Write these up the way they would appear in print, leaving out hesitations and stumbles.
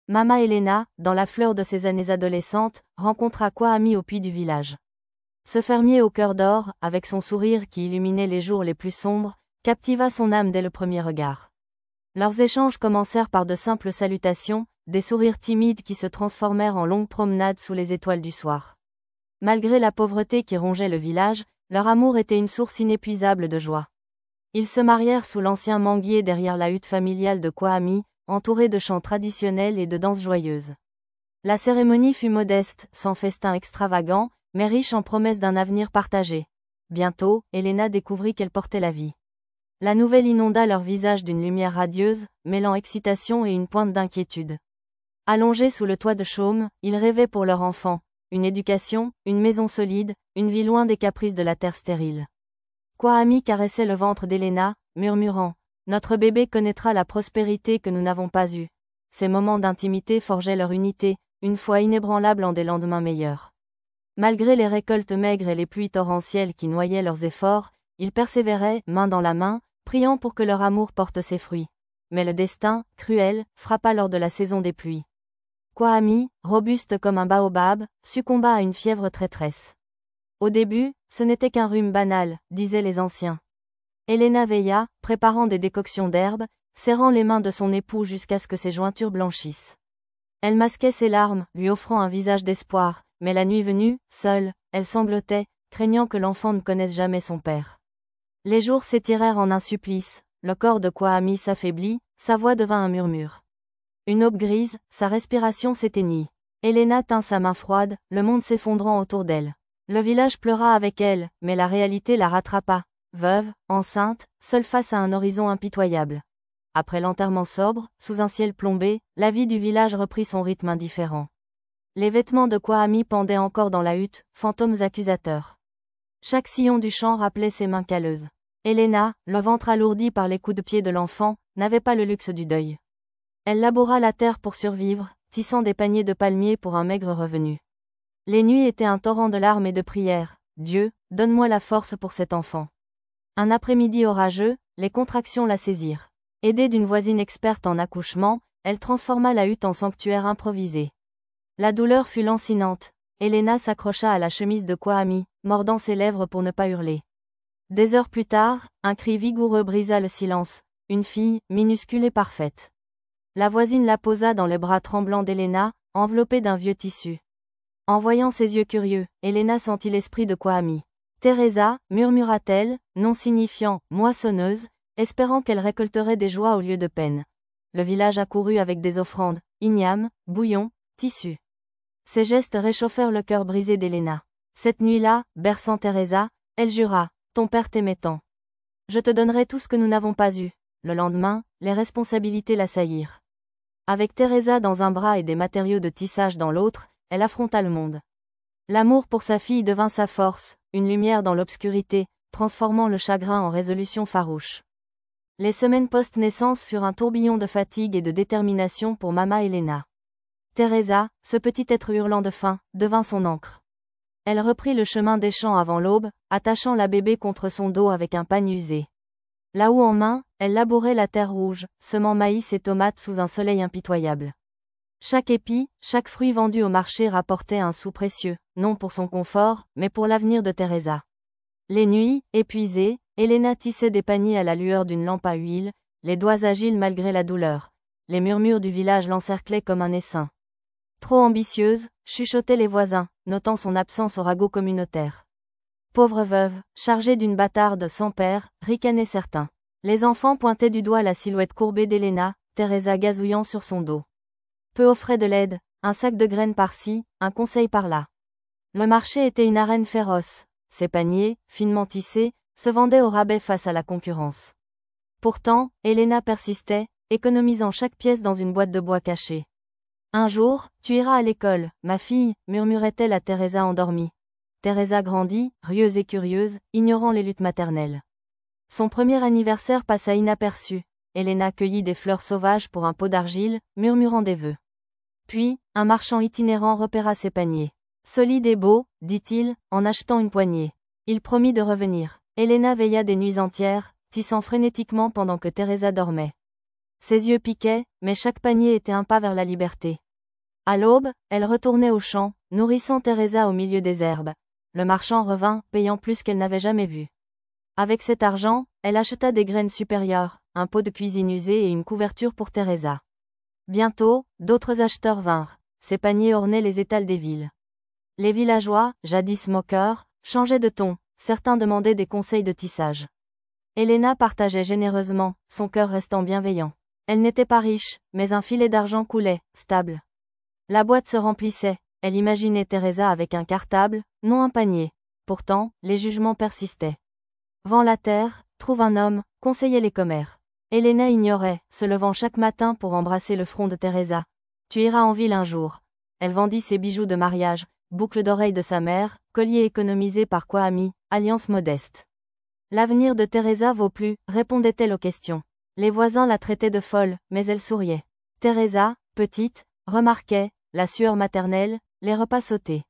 Mama Elena, dans la fleur de ses années adolescentes, rencontra Kwame au puits du village. Ce fermier au cœur d'or, avec son sourire qui illuminait les jours les plus sombres, captiva son âme dès le premier regard. Leurs échanges commencèrent par de simples salutations, des sourires timides qui se transformèrent en longues promenades sous les étoiles du soir. Malgré la pauvreté qui rongeait le village, leur amour était une source inépuisable de joie. Ils se marièrent sous l'ancien manguier derrière la hutte familiale de Kwame, entourés de chants traditionnels et de danses joyeuses. La cérémonie fut modeste, sans festin extravagant, mais riche en promesses d'un avenir partagé. Bientôt, Elena découvrit qu'elle portait la vie. La nouvelle inonda leur visage d'une lumière radieuse, mêlant excitation et une pointe d'inquiétude. Allongés sous le toit de chaume, ils rêvaient pour leur enfant, une éducation, une maison solide, une vie loin des caprices de la terre stérile. Kwame caressait le ventre d'Elena, murmurant « Notre bébé connaîtra la prospérité que nous n'avons pas eue ». Ces moments d'intimité forgeaient leur unité, une foi inébranlable en des lendemains meilleurs. Malgré les récoltes maigres et les pluies torrentielles qui noyaient leurs efforts, ils persévéraient, main dans la main, priant pour que leur amour porte ses fruits. Mais le destin, cruel, frappa lors de la saison des pluies. Kwame, robuste comme un baobab, succomba à une fièvre traîtresse. Au début, ce n'était qu'un rhume banal, disaient les anciens. Elena veilla, préparant des décoctions d'herbes, serrant les mains de son époux jusqu'à ce que ses jointures blanchissent. Elle masquait ses larmes, lui offrant un visage d'espoir, mais la nuit venue, seule, elle sanglotait, craignant que l'enfant ne connaisse jamais son père. Les jours s'étirèrent en un supplice, le corps de Kwame s'affaiblit, sa voix devint un murmure. Une aube grise, sa respiration s'éteignit. Elena tint sa main froide, le monde s'effondrant autour d'elle. Le village pleura avec elle, mais la réalité la rattrapa. Veuve, enceinte, seule face à un horizon impitoyable. Après l'enterrement sobre, sous un ciel plombé, la vie du village reprit son rythme indifférent. Les vêtements de Kwame pendaient encore dans la hutte, fantômes accusateurs. Chaque sillon du champ rappelait ses mains calleuses. Elena, le ventre alourdi par les coups de pied de l'enfant, n'avait pas le luxe du deuil. Elle laboura la terre pour survivre, tissant des paniers de palmiers pour un maigre revenu. Les nuits étaient un torrent de larmes et de prières. Dieu, donne-moi la force pour cet enfant. Un après-midi orageux, les contractions la saisirent. Aidée d'une voisine experte en accouchement, elle transforma la hutte en sanctuaire improvisé. La douleur fut lancinante. Elena s'accrocha à la chemise de Kwame, mordant ses lèvres pour ne pas hurler. Des heures plus tard, un cri vigoureux brisa le silence. Une fille, minuscule et parfaite. La voisine la posa dans les bras tremblants d'Elena, enveloppée d'un vieux tissu. En voyant ses yeux curieux, Elena sentit l'esprit de Kwame. Teresa, murmura-t-elle, nom signifiant « moissonneuse », espérant qu'elle récolterait des joies au lieu de peine. Le village accourut avec des offrandes, ignames, bouillon, tissus. Ces gestes réchauffèrent le cœur brisé d'Elena. Cette nuit-là, berçant Teresa, elle jura « Ton père t'aimait tant. Je te donnerai tout ce que nous n'avons pas eu ». Le lendemain, les responsabilités l'assaillirent. Avec Teresa dans un bras et des matériaux de tissage dans l'autre, elle affronta le monde. L'amour pour sa fille devint sa force, une lumière dans l'obscurité, transformant le chagrin en résolution farouche. Les semaines post-naissance furent un tourbillon de fatigue et de détermination pour Mama Elena. Teresa, ce petit être hurlant de faim, devint son ancre. Elle reprit le chemin des champs avant l'aube, attachant la bébé contre son dos avec un pagne usé. La houe en main, elle labourait la terre rouge, semant maïs et tomates sous un soleil impitoyable. Chaque épi, chaque fruit vendu au marché rapportait un sou précieux, non pour son confort, mais pour l'avenir de Teresa. Les nuits, épuisée, Elena tissait des paniers à la lueur d'une lampe à huile, les doigts agiles malgré la douleur. Les murmures du village l'encerclaient comme un essaim. Trop ambitieuse, chuchotaient les voisins, notant son absence au ragot communautaire. Pauvre veuve, chargée d'une bâtarde sans père, ricanaient certains. Les enfants pointaient du doigt la silhouette courbée d'Elena, Teresa gazouillant sur son dos. Peu offrait de l'aide, un sac de graines par-ci, un conseil par-là. Le marché était une arène féroce. Ses paniers, finement tissés, se vendaient au rabais face à la concurrence. Pourtant, Elena persistait, économisant chaque pièce dans une boîte de bois cachée. Un jour, tu iras à l'école, ma fille, murmurait-elle à Teresa endormie. Teresa grandit, rieuse et curieuse, ignorant les luttes maternelles. Son premier anniversaire passa inaperçu. Elena cueillit des fleurs sauvages pour un pot d'argile, murmurant des vœux. Puis, un marchand itinérant repéra ses paniers. Solide et beau, dit-il, en achetant une poignée. Il promit de revenir. Elena veilla des nuits entières, tissant frénétiquement pendant que Teresa dormait. Ses yeux piquaient, mais chaque panier était un pas vers la liberté. À l'aube, elle retournait au champ, nourrissant Teresa au milieu des herbes. Le marchand revint, payant plus qu'elle n'avait jamais vu. Avec cet argent, elle acheta des graines supérieures, un pot de cuisine usé et une couverture pour Teresa. Bientôt, d'autres acheteurs vinrent. Ces paniers ornaient les étals des villes. Les villageois, jadis moqueurs, changeaient de ton, certains demandaient des conseils de tissage. Elena partageait généreusement, son cœur restant bienveillant. Elle n'était pas riche, mais un filet d'argent coulait, stable. La boîte se remplissait, elle imaginait Teresa avec un cartable, non un panier. Pourtant, les jugements persistaient. Vends la terre, trouve un homme, conseillait les commères. Elena ignorait, se levant chaque matin pour embrasser le front de Teresa. Tu iras en ville un jour. Elle vendit ses bijoux de mariage, boucles d'oreilles de sa mère, collier économisé par Kwame, alliance modeste. L'avenir de Teresa vaut plus, répondait-elle aux questions. Les voisins la traitaient de folle, mais elle souriait. Teresa, petite, remarquait, la sueur maternelle, les repas sautés.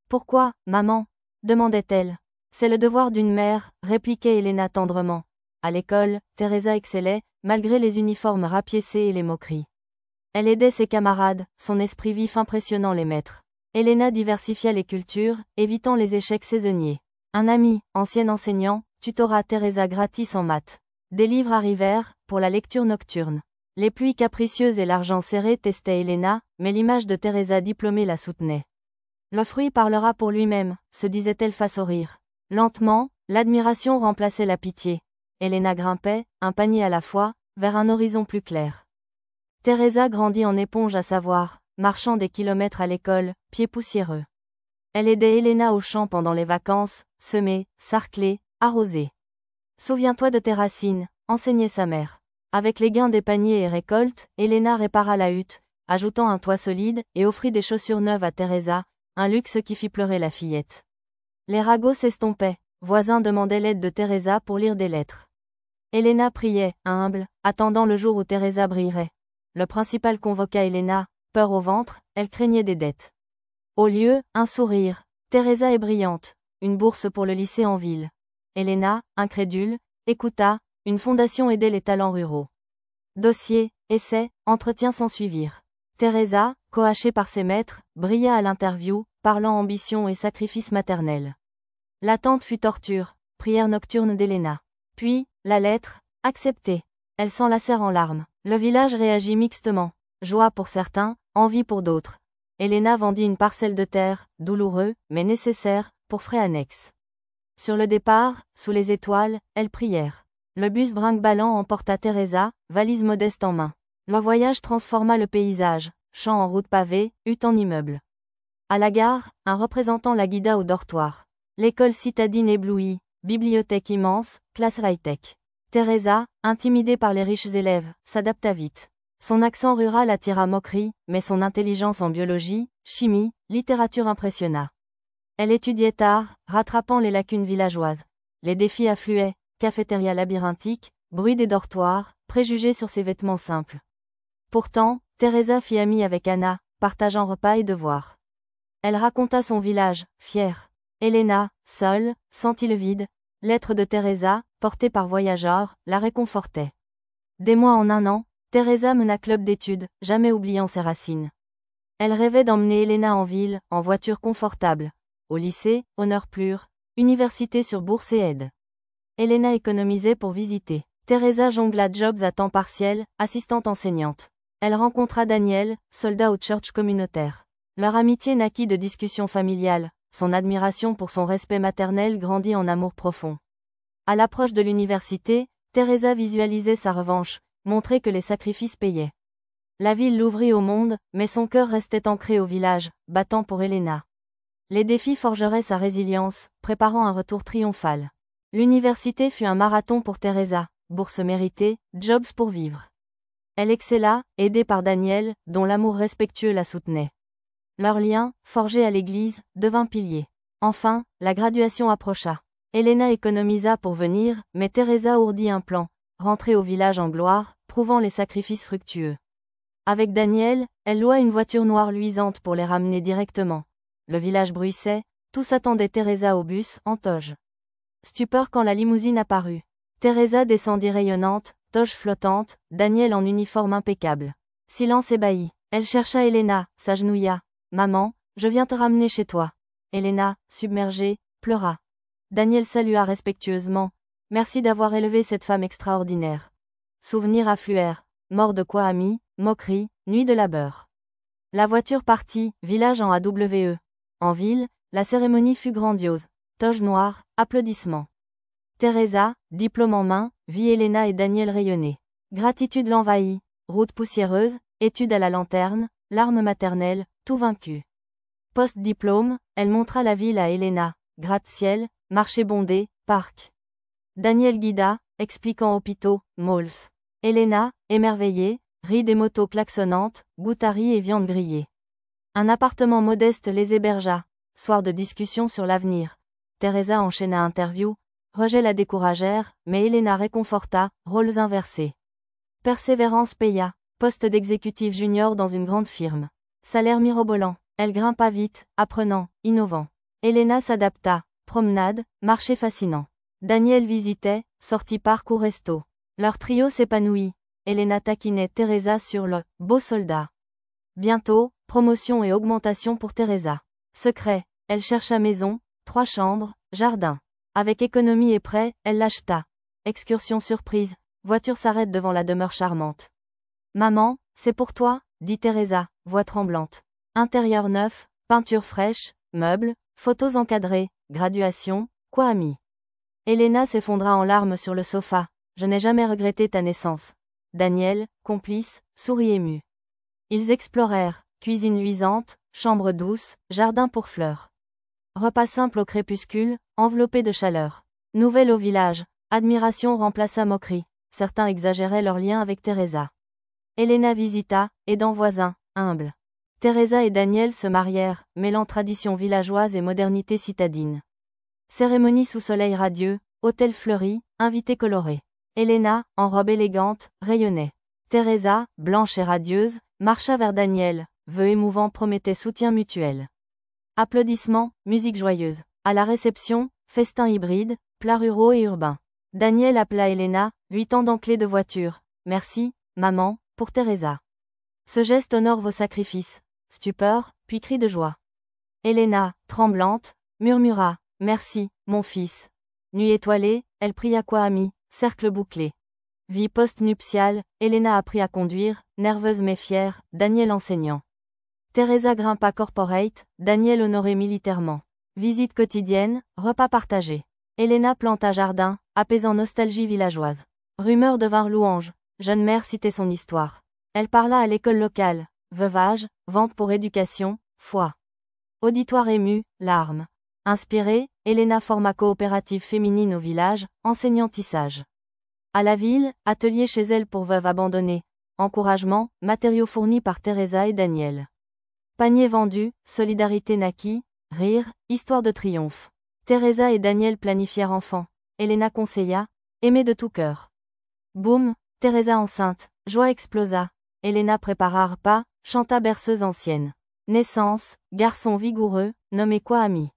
Pourquoi, maman demandait-elle. C'est le devoir d'une mère, répliquait Elena tendrement. À l'école, Teresa excellait, malgré les uniformes rapiécés et les moqueries. Elle aidait ses camarades, son esprit vif impressionnant les maîtres. Elena diversifia les cultures, évitant les échecs saisonniers. Un ami, ancien enseignant, tutora Teresa gratis en maths. Des livres arrivèrent, pour la lecture nocturne. Les pluies capricieuses et l'argent serré testaient Elena, mais l'image de Teresa diplômée la soutenait. Le fruit parlera pour lui-même, se disait-elle face au rire. Lentement, l'admiration remplaçait la pitié. Elena grimpait, un panier à la fois, vers un horizon plus clair. Teresa grandit en éponge à savoir, marchant des kilomètres à l'école, pieds poussiéreux. Elle aidait Elena au champ pendant les vacances, semer, sarcler, arroser. Souviens-toi de tes racines, enseignait sa mère. Avec les gains des paniers et récoltes, Elena répara la hutte, ajoutant un toit solide, et offrit des chaussures neuves à Teresa, un luxe qui fit pleurer la fillette. Les ragots s'estompaient, voisins demandaient l'aide de Teresa pour lire des lettres. Elena priait, humble, attendant le jour où Teresa brillerait. Le principal convoqua Elena, peur au ventre, elle craignait des dettes. Au lieu, un sourire. Teresa est brillante, une bourse pour le lycée en ville. Elena, incrédule, écouta, une fondation aidait les talents ruraux. Dossiers, essais, entretiens s'ensuivirent. Teresa, coachée par ses maîtres, brilla à l'interview, parlant ambition et sacrifice maternel. L'attente fut torture, prière nocturne d'Elena. Puis, la lettre, acceptée. Elle s'enlacèrent en larmes. Le village réagit mixtement. Joie pour certains, envie pour d'autres. Elena vendit une parcelle de terre, douloureux, mais nécessaire, pour frais annexes. Sur le départ, sous les étoiles, elles prièrent. Le bus brinque-ballant emporta Teresa, valise modeste en main. Le voyage transforma le paysage, champs en route pavée, hutte en immeuble. À la gare, un représentant la guida au dortoir. L'école citadine éblouie, bibliothèque immense, classe high-tech. Teresa, intimidée par les riches élèves, s'adapta vite. Son accent rural attira moquerie, mais son intelligence en biologie, chimie, littérature impressionna. Elle étudiait tard, rattrapant les lacunes villageoises. Les défis affluaient, cafétéria labyrinthique, bruit des dortoirs, préjugés sur ses vêtements simples. Pourtant, Teresa fit amie avec Anna, partageant repas et devoirs. Elle raconta son village, fière. Elena, seule, sentit le vide. Lettre de Teresa, portée par voyageurs, la réconfortait. Des mois en un an, Teresa mena club d'études, jamais oubliant ses racines. Elle rêvait d'emmener Elena en ville, en voiture confortable. Au lycée, honneur plure, université sur bourse et aide. Elena économisait pour visiter. Teresa jongla jobs à temps partiel, assistante enseignante. Elle rencontra Daniel, soldat au church communautaire. Leur amitié naquit de discussions familiales, son admiration pour son respect maternel grandit en amour profond. À l'approche de l'université, Teresa visualisait sa revanche, montrait que les sacrifices payaient. La ville l'ouvrit au monde, mais son cœur restait ancré au village, battant pour Elena. Les défis forgeraient sa résilience, préparant un retour triomphal. L'université fut un marathon pour Teresa, bourse méritée, jobs pour vivre. Elle excella, aidée par Daniel, dont l'amour respectueux la soutenait. Leur lien, forgé à l'église, devint pilier. Enfin, la graduation approcha. Elena économisa pour venir, mais Teresa ourdit un plan, rentrer au village en gloire, prouvant les sacrifices fructueux. Avec Daniel, elle loua une voiture noire luisante pour les ramener directement. Le village bruissait, tous attendaient Teresa au bus, en toge. Stupeur quand la limousine apparut. Teresa descendit rayonnante, toge flottante, Daniel en uniforme impeccable. Silence ébahi. Elle chercha Elena, s'agenouilla. Maman, je viens te ramener chez toi. Elena, submergée, pleura. Daniel salua respectueusement. Merci d'avoir élevé cette femme extraordinaire. Souvenirs affluèrent. Mort de Kwame, moquerie, nuit de labeur. La voiture partit, village en AWE. En ville, la cérémonie fut grandiose. Toge noire, applaudissements. Teresa, diplôme en main, vit Elena et Daniel rayonner. Gratitude l'envahit. Route poussiéreuse, études à la lanterne, larmes maternelles, tout vaincu. Post-diplôme, elle montra la ville à Elena. Gratte-ciel, marché bondé, parc. Daniel guida, expliquant hôpitaux, malls. Elena, émerveillée, rit des motos klaxonnantes, goûtaries et viande grillée. Un appartement modeste les hébergea. Soir de discussion sur l'avenir. Teresa enchaîna interview. Rejets la découragèrent, mais Elena réconforta, rôles inversés. Persévérance paya. Poste d'exécutif junior dans une grande firme. Salaire mirobolant. Elle grimpa vite, apprenant, innovant. Elena s'adapta. Promenade, marché fascinant. Daniel visitait, sortit parc ou resto. Leur trio s'épanouit. Elena taquinait Teresa sur le « beau soldat ». Bientôt, promotion et augmentation pour Teresa. Secret, elle chercha maison, 3 chambres, jardin. Avec économie et prêt, elle l'acheta. Excursion surprise, voiture s'arrête devant la demeure charmante. Maman, c'est pour toi, dit Teresa, voix tremblante. Intérieur neuf, peinture fraîche, meubles, photos encadrées, graduation, Kwame. Elena s'effondra en larmes sur le sofa. Je n'ai jamais regretté ta naissance. Daniel, complice, sourit ému. Ils explorèrent, cuisine luisante, chambre douce, jardin pour fleurs. Repas simple au crépuscule, enveloppé de chaleur. Nouvelle au village, admiration remplaça moquerie. Certains exagéraient leur lien avec Teresa. Elena visita, aidant voisin, humble. Teresa et Daniel se marièrent, mêlant tradition villageoise et modernité citadine. Cérémonie sous soleil radieux, hôtel fleuri, invités colorés. Elena, en robe élégante, rayonnait. Teresa, blanche et radieuse, marcha vers Daniel, vœux émouvants promettaient soutien mutuel. Applaudissements, musique joyeuse. À la réception, festin hybride, plats ruraux et urbains. Daniel appela Elena, lui tendant clé de voiture. Merci, maman, pour Teresa. Ce geste honore vos sacrifices. Stupeur, puis cri de joie. Elena, tremblante, murmura. Merci, mon fils. Nuit étoilée, elle pria Kwame, cercle bouclé. Vie post-nuptiale, Elena apprit à conduire, nerveuse mais fière, Daniel enseignant. Teresa grimpa corporate, Daniel honoré militairement. Visite quotidienne, repas partagés. Elena planta jardin, apaisant nostalgie villageoise. Rumeurs devinrent louanges, jeune mère citait son histoire. Elle parla à l'école locale, veuvage, vente pour éducation, foi. Auditoire ému, larmes. Inspirée, Elena forma coopérative féminine au village, enseignant tissage. À la ville, atelier chez elle pour veuves abandonnées. Encouragement, matériaux fournis par Teresa et Daniel. Panier vendu, solidarité naquit, rire, histoire de triomphe. Teresa et Daniel planifièrent enfants. Elena conseilla, aimer de tout cœur. Boum, Teresa enceinte, joie explosa. Elena prépara repas, chanta berceuse ancienne. Naissance, garçon vigoureux, nommé Kwame.